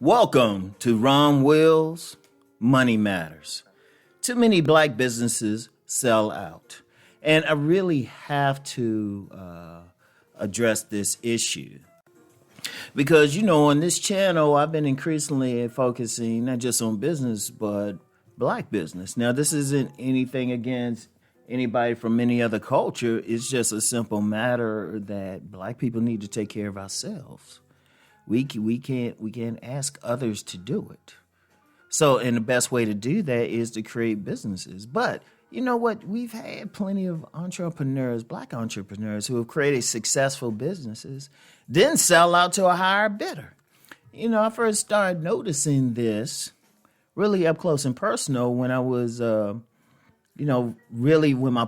Welcome to Rom Wills, Money Matters. Too many black businesses sell out. And I really have to address this issue. Because, on this channel, I've been increasingly focusing not just on business, but black business. Now, this isn't anything against anybody from any other culture. It's just a simple matter that black people need to take care of ourselves. We can't ask others to do it. So, and the best way to do that is to create businesses. But you know what? We've had plenty of entrepreneurs, black entrepreneurs, who have created successful businesses, then sell out to a higher bidder. I first started noticing this really up close and personal when I was, really when my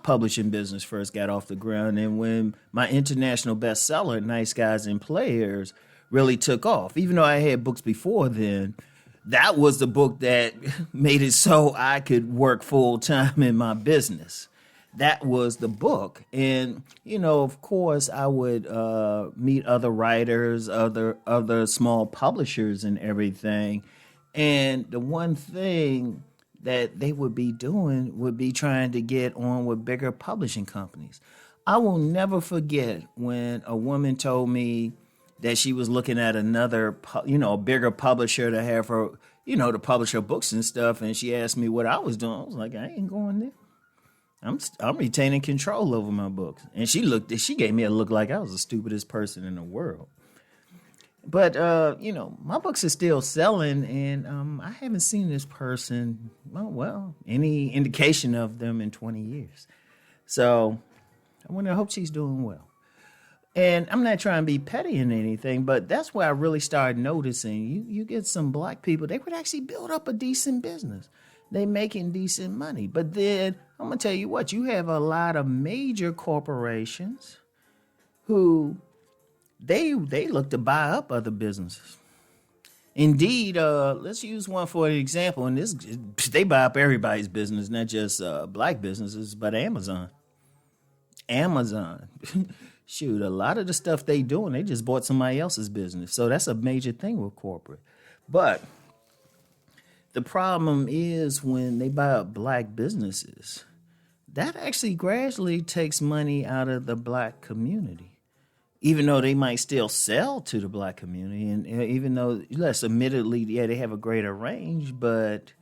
publishing business first got off the ground, and when my international bestseller, Nice Guys and Players, really took off. Even though I had books before then, that was the book that made it so I could work full time in my business. That was the book. And, of course, I would meet other writers, other small publishers and everything. And the one thing that they would be doing would be trying to get on with bigger publishing companies. I will never forget when a woman told me that she was looking at another, a bigger publisher to have her, to publish her books and stuff. And she asked me what I was doing. I was like, I ain't going there. I'm retaining control over my books. And she gave me a look like I was the stupidest person in the world. But, my books are still selling, and I haven't seen this person, any indication of them in 20 years. So I hope she's doing well. And I'm not trying to be petty in anything, but that's where I really started noticing. You get some black people, they would actually build up a decent business. They making decent money. But then I'm going to tell you what, you have a lot of major corporations who they look to buy up other businesses. Indeed, let's use one for an example. And they buy up everybody's business, not just black businesses, but Amazon. Shoot, a lot of the stuff they doing, they just bought somebody else's business. So that's a major thing with corporate. But the problem is when they buy up black businesses, that actually gradually takes money out of the black community. Even though they might still sell to the black community, and even though, yes, admittedly, they have a greater range, but,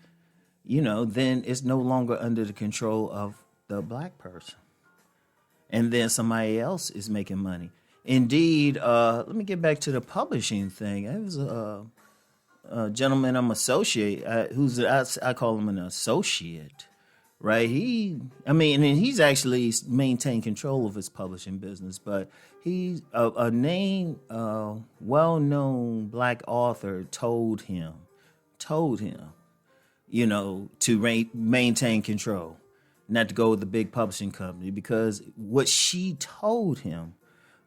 then it's no longer under the control of the black person. And then somebody else is making money. Indeed, let me get back to the publishing thing. It was a gentleman I'm associate, I call him an associate. Right, he's actually maintained control of his publishing business, but he's a named, well-known black author told him, to maintain control, not to go with the big publishing company, because what she told him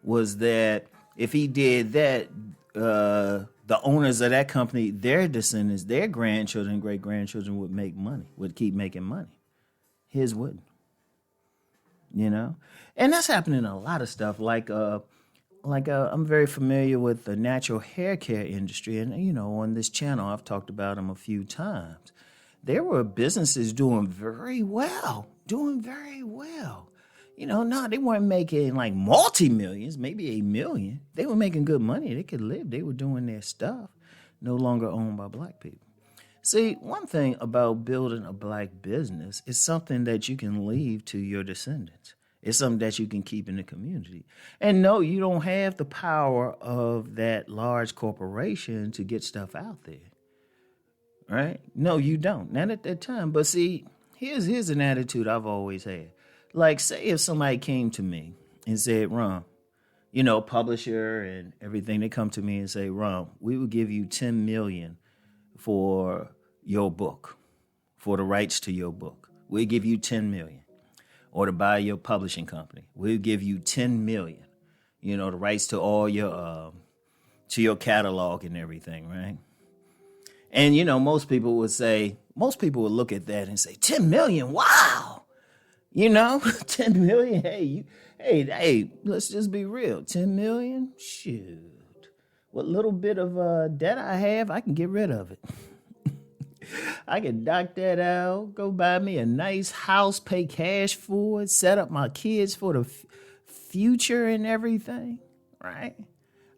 was that if he did that, the owners of that company, their descendants, their grandchildren, great-grandchildren would keep making money. His wouldn't, and that's happening in a lot of stuff. Like I'm very familiar with the natural hair care industry, and on this channel I've talked about them a few times. There were businesses doing very well. No, they weren't making like multi-millions, maybe $1 million. They were making good money. They could live. They were doing their stuff. No longer owned by black people. See, one thing about building a black business is something that you can leave to your descendants. It's something that you can keep in the community. And no, you don't have the power of that large corporation to get stuff out there. Right? No, you don't. Not at that time. But see, here's an attitude I've always had. Like, say if somebody came to me and said, Rom, publisher and everything, they come to me and say, Rom, we will give you $10 million for your book, for the rights to your book. We'll give you $10 million. Or to buy your publishing company. We'll give you $10 million. The rights to all your catalog and everything, right? And, most people would look at that and say, 10 million, wow. 10 million, hey, let's just be real. 10 million, shoot. what little bit of debt I have, I can get rid of it. I can knock that out, go buy me a nice house, pay cash for it, set up my kids for the future and everything, right?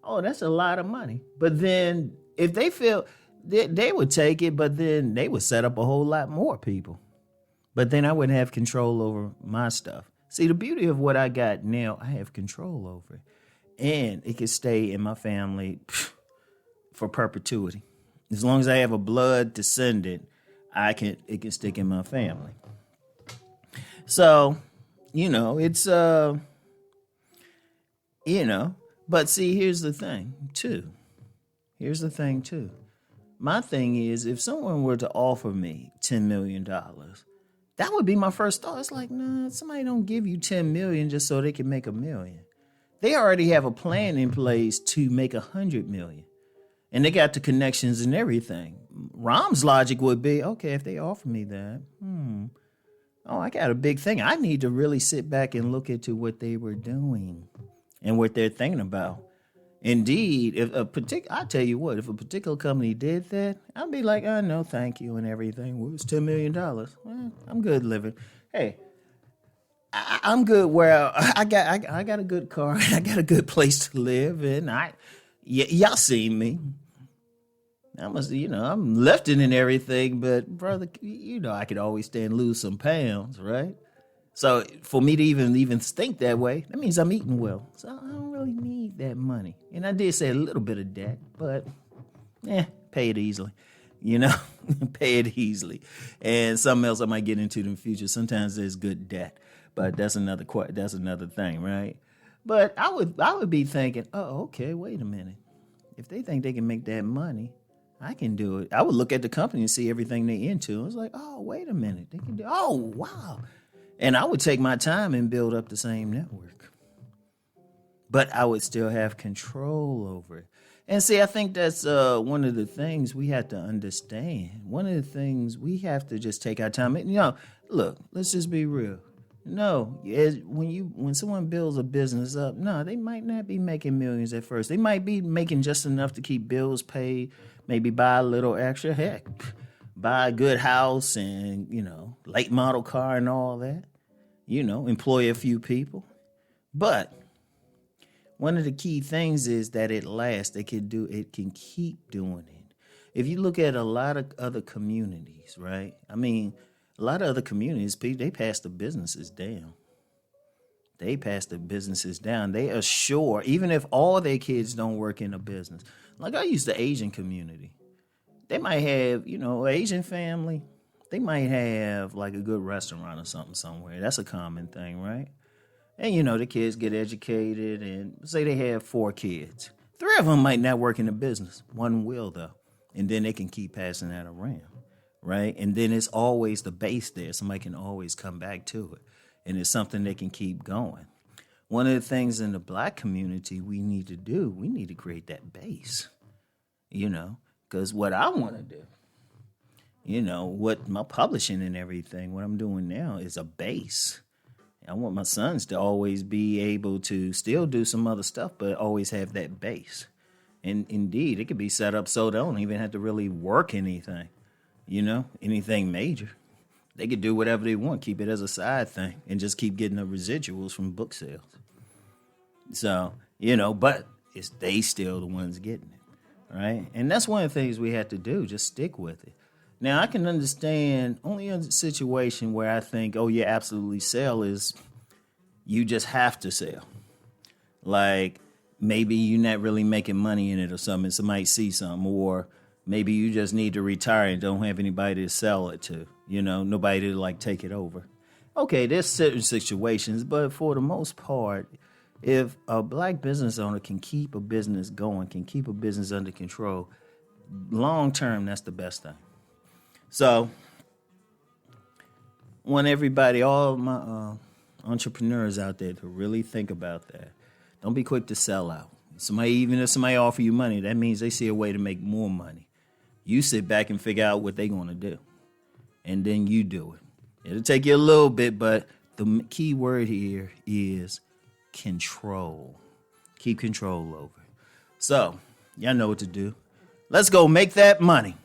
Oh, that's a lot of money. But then if they feel they would take it, but then they would set up a whole lot more people. But then I wouldn't have control over my stuff. See, the beauty of what I got now, I have control over it. And it can stay in my family for perpetuity. As long as I have a blood descendant, it can stick in my family. So, it's but see, here's the thing too. My thing is, if someone were to offer me $10 million, that would be my first thought. It's like, nah, somebody don't give you 10 million just so they can make $1 million. They already have a plan in place to make 100 million. And they got the connections and everything. Rom's logic would be, okay, if they offer me that, I got a big thing. I need to really sit back and look into what they were doing and what they're thinking about. Indeed, I tell you what, if a particular company did that, I'd be like, oh, no, thank you and everything. Well, it's $10 million. Well, I'm good living. Hey, I'm good where I got a good car. I got a good place to live. And y'all see me. I'm lifting and everything, but brother, I could always stand lose some pounds, right? So for me to even think that way, that means I'm eating well. So I don't really need that money. And I did say a little bit of debt, but pay it easily. Pay it easily. And something else I might get into in the future. Sometimes there's good debt, but that's another thing, right? But I would be thinking, oh, okay, wait a minute. If they think they can make that money, I can do it. I would look at the company and see everything they're into. I was like, oh, wait a minute. They can do. Oh, wow. And I would take my time and build up the same network. But I would still have control over it. And see, I think that's one of the things we have to understand. One of the things we have to just take our time. Look, let's just be real. No, when someone builds a business up, no, they might not be making millions at first. They might be making just enough to keep bills paid, maybe buy a little extra. Heck, buy a good house and, late model car and all that. Employ a few people. But one of the key things is that it lasts. It can keep doing it. If you look at a lot of other communities, right? I mean, a lot of other communities, they pass the businesses down. They assure, even if all their kids don't work in a business. Like I use the Asian community. They might have, Asian family. They might have like a good restaurant or something somewhere. That's a common thing, right? And, the kids get educated and say they have 4 kids. 3 of them might not work in the business. 1 will, though. And then they can keep passing that around. Right? And then it's always the base there. Somebody can always come back to it. And it's something they can keep going. One of the things in the Black community we need to do, we need to create that base. Because what I want to do, what my publishing and everything, what I'm doing now is a base. I want my sons to always be able to still do some other stuff, but always have that base. And indeed, it could be set up so they don't even have to really work anything. Anything major. They could do whatever they want, keep it as a side thing, and just keep getting the residuals from book sales. So, but it's they still the ones getting it, right? And that's one of the things we have to do, just stick with it. Now, I can understand only a situation where I think, oh, yeah, absolutely sell is you just have to sell. Like, maybe you're not really making money in it or something, and somebody sees something, or maybe you just need to retire and don't have anybody to sell it to, nobody to take it over. Okay, there's certain situations, but for the most part, if a Black business owner can keep a business going, can keep a business under control, long term, that's the best thing. So, I want everybody, all my entrepreneurs out there to really think about that. Don't be quick to sell out. Even if somebody offer you money, that means they see a way to make more money. You sit back and figure out what they're going to do. And then you do it. It'll take you a little bit, but the key word here is control. Keep control over it. So, Y'all know what to do. Let's go make that money.